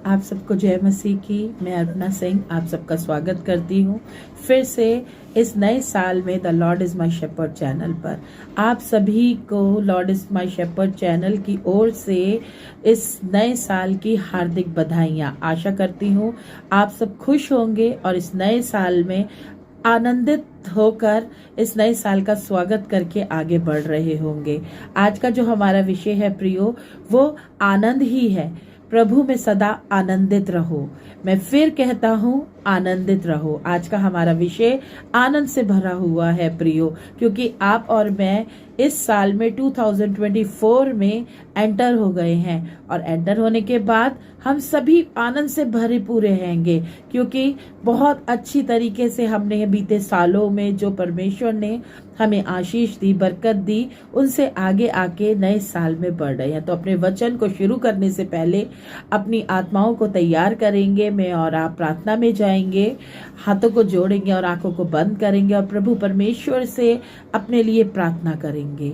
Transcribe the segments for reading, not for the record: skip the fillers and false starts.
आप सबको जय मसीह की। मैं अर्पणा सिंह आप सबका स्वागत करती हूँ फिर से इस नए साल में the Lord is my shepherd channel पर। आप सभी को Lord is my shepherd channel की ओर से इस नए साल की हार्दिक बधाइयाँ। आशा करती हूँ आप सब खुश होंगे और इस नए साल में आनंदित होकर इस नए साल का स्वागत करके आगे बढ़ रहे होंगे। आज का जो हमारा विषय है प्रियो, वो आनंद ही है। प्रभु में सदा आनंदित रहो। मैं फिर कहता हूँ आनंदित रहो। आज का हमारा विषय आनंद से भरा हुआ है प्रियो, क्योंकि आप और मैं इस साल में 2024 में एंटर हो गए हैं और एंटर होने के बाद हम सभी आनंद से भरे पूरे रहेंगे, क्योंकि बहुत अच्छी तरीके से हमने बीते सालों में जो परमेश्वर ने हमें आशीष दी, बरकत दी, उनसे आगे आके नए साल में बढ़ रहे हैं। तो अपने वचन को शुरू करने से पहले अपनी आत्माओं को तैयार करेंगे। मैं और आप प्रार्थना में जाएंगे, हाथों को जोड़ेंगे और आंखों को बंद करेंगे और प्रभु परमेश्वर से अपने लिए प्रार्थना करेंगे।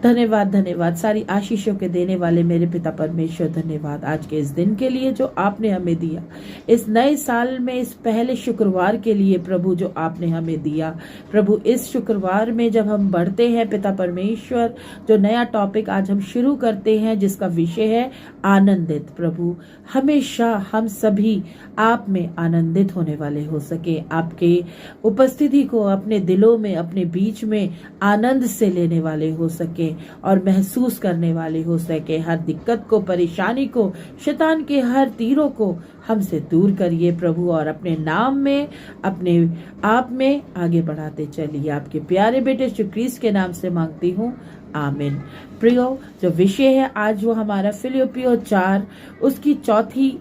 धन्यवाद धन्यवाद सारी आशीषों के देने वाले मेरे पिता परमेश्वर, धन्यवाद आज के इस दिन के लिए जो आपने हमें दिया, इस नए साल में इस पहले शुक्रवार के लिए प्रभु जो आपने हमें दिया। प्रभु इस शुक्रवार में जब हम बढ़ते हैं पिता परमेश्वर, जो नया टॉपिक आज हम शुरू करते हैं जिसका विषय है आनंदित। प्रभु हमेशा हम सभी आप में आनंदित होने वाले हो सके, आपके उपस्थिति को अपने दिलों में, अपने बीच में आनंद से लेने वाले हो सके और महसूस करने वाले हो सके। हर दिक्कत को, परेशानी को, शैतान के हर तीरों को हमसे दूर करिए प्रभु, और अपने नाम में, अपने आप में आगे बढ़ाते चलिए। आपके प्यारे बेटे यीशु ख्रीस्त के नाम से मांगती हूँ, आमीन। प्रियो, जो विषय है आज वो हमारा फिलिप्पियों 4 उसकी 4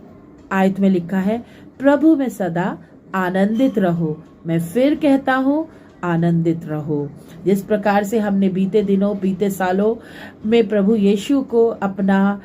आयत में लिखा है, प्रभु में सदा आनंदित रहो। मैं फिर कहता हूँ आनंदित रहो। जिस प्रकार से हमने बीते दिनों, बीते सालों में प्रभु यीशु को अपना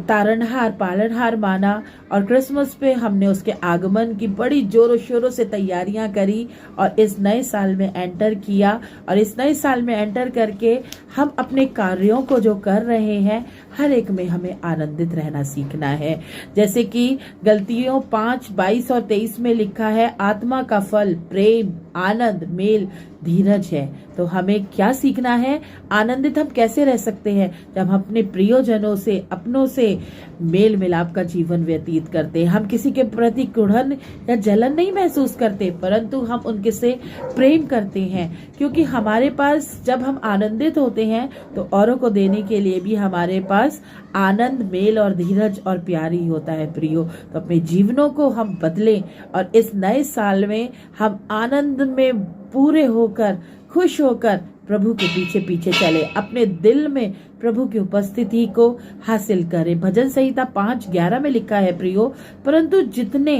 तारणहार, पालनहार माना और क्रिसमस पे हमने उसके आगमन की बड़ी जोरों शोरों से तैयारियां करी और इस नए साल में एंटर किया। और इस नए साल में एंटर करके हम अपने कार्यों को जो कर रहे हैं, हर एक में हमें आनंदित रहना सीखना है। जैसे कि गलतियों 5, 22 और 23 में लिखा है, आत्मा का फल प्रेम, आनंद, मेल, धीरज है। तो हमें क्या सीखना है? आनंदित हम कैसे रह सकते हैं? जब हम अपने प्रियोजनों से, अपनों से मेल मिलाप का जीवन व्यतीत करते हैं। हम किसी के प्रति कुढ़न या जलन नहीं महसूस करते, परंतु हम उनके से प्रेम करते हैं, क्योंकि हमारे पास जब हम आनंदित होते हैं तो औरों को देने के लिए भी हमारे पास आनंद, मेल और धीरज और प्यार ही होता है प्रियो। तो अपने जीवनों को हम बदलें और इस नए साल में हम आनंद में पूरे होकर, खुश होकर प्रभु के पीछे पीछे चले, अपने दिल में प्रभु की उपस्थिति को हासिल करें। भजन संहिता 5:11 में लिखा है प्रियो, परंतु जितने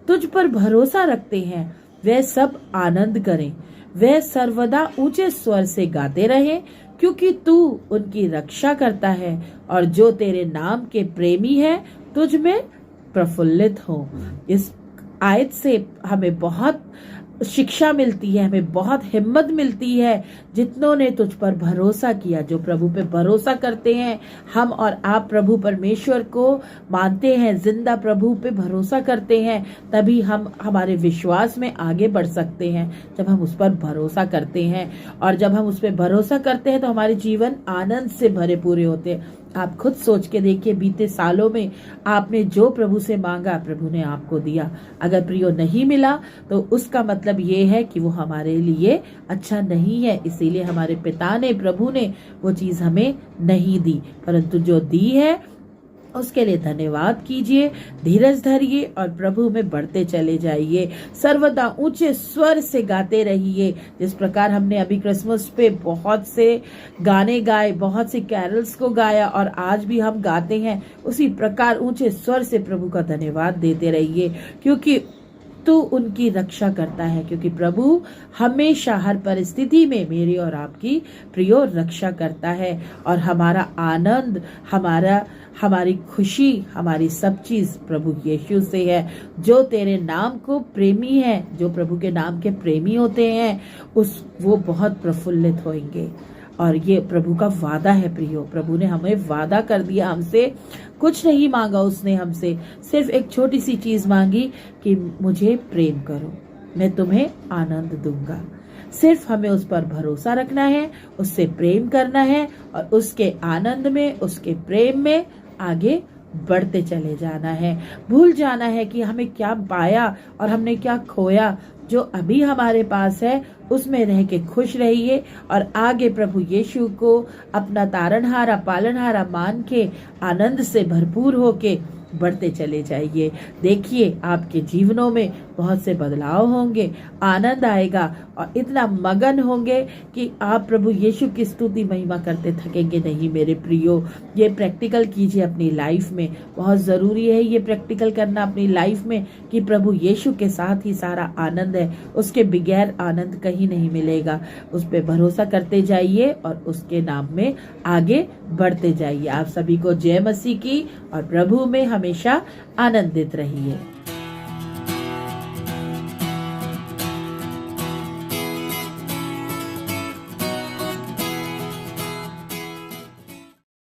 तुझ पर भरोसा रखते हैं वे सब आनंद करें, वे सर्वदा ऊंचे स्वर से गाते रहें, क्योंकि तू उनकी रक्षा करता है और जो तेरे नाम के प्रेमी हैं तुझ में प्रफुल्लित हो। इस आयत से हमें बहुत शिक्षा मिलती है, हमें बहुत हिम्मत मिलती है। जितनों ने तुझ पर भरोसा किया, जो प्रभु पे भरोसा करते हैं, हम और आप प्रभु परमेश्वर को मानते हैं, जिंदा प्रभु पे भरोसा करते हैं, तभी हम हमारे विश्वास में आगे बढ़ सकते हैं। जब हम उस पर भरोसा करते हैं और जब हम उस पर भरोसा करते हैं तो हमारे जीवन आनंद से भरे पूरे होते हैं। आप खुद सोच के देखिए, बीते सालों में आपने जो प्रभु से मांगा, प्रभु ने आपको दिया। अगर प्रियो नहीं मिला तो उसका मतलब ये है कि वो हमारे लिए अच्छा नहीं है, इसीलिए हमारे पिता ने, प्रभु ने वो चीज हमें नहीं दी, परंतु जो दी है उसके लिए धन्यवाद कीजिए, धीरज धरिए और प्रभु में बढ़ते चले जाइए। सर्वदा ऊंचे स्वर से गाते रहिए। जिस प्रकार हमने अभी क्रिसमस पे बहुत से गाने गाए, बहुत से कैरल्स को गाया और आज भी हम गाते हैं, उसी प्रकार ऊंचे स्वर से प्रभु का धन्यवाद देते रहिए, क्योंकि तू उनकी रक्षा करता है। क्योंकि प्रभु हमेशा हर परिस्थिति में मेरी और आपकी प्रियो रक्षा करता है और हमारा आनंद, हमारी खुशी, हमारी सब चीज प्रभु यीशु से है। जो तेरे नाम को प्रेमी है, जो प्रभु के नाम के प्रेमी होते हैं, वो बहुत प्रफुल्लित होंगे और ये प्रभु का वादा है प्रियो। प्रभु ने हमें वादा कर दिया, हमसे कुछ नहीं मांगा उसने, हमसे सिर्फ एक छोटी सी चीज मांगी कि मुझे प्रेम करो, मैं तुम्हें आनंद दूंगा। सिर्फ हमें उस पर भरोसा रखना है, उससे प्रेम करना है और उसके आनंद में, उसके प्रेम में आगे बढ़ते चले जाना है। भूल जाना है कि हमें क्या पाया और हमने क्या खोया। जो अभी हमारे पास है उसमें रह के खुश रहिए और आगे प्रभु यीशु को अपना तारनहारा पालनहारा मान के आनंद से भरपूर होके बढ़ते चले जाइए। देखिए आपके जीवनों में बहुत से बदलाव होंगे, आनंद आएगा और इतना मगन होंगे कि आप प्रभु यीशु की स्तुति महिमा करते थकेंगे नहीं। मेरे प्रियो, ये प्रैक्टिकल कीजिए अपनी लाइफ में, बहुत ज़रूरी है ये प्रैक्टिकल करना अपनी लाइफ में कि प्रभु यीशु के साथ ही सारा आनंद है, उसके बगैर आनंद कहीं नहीं मिलेगा। उस पर भरोसा करते जाइए और उसके नाम में आगे बढ़ते जाइए। आप सभी को जय मसीह की और प्रभु में हमेशा आनंदित रहिए।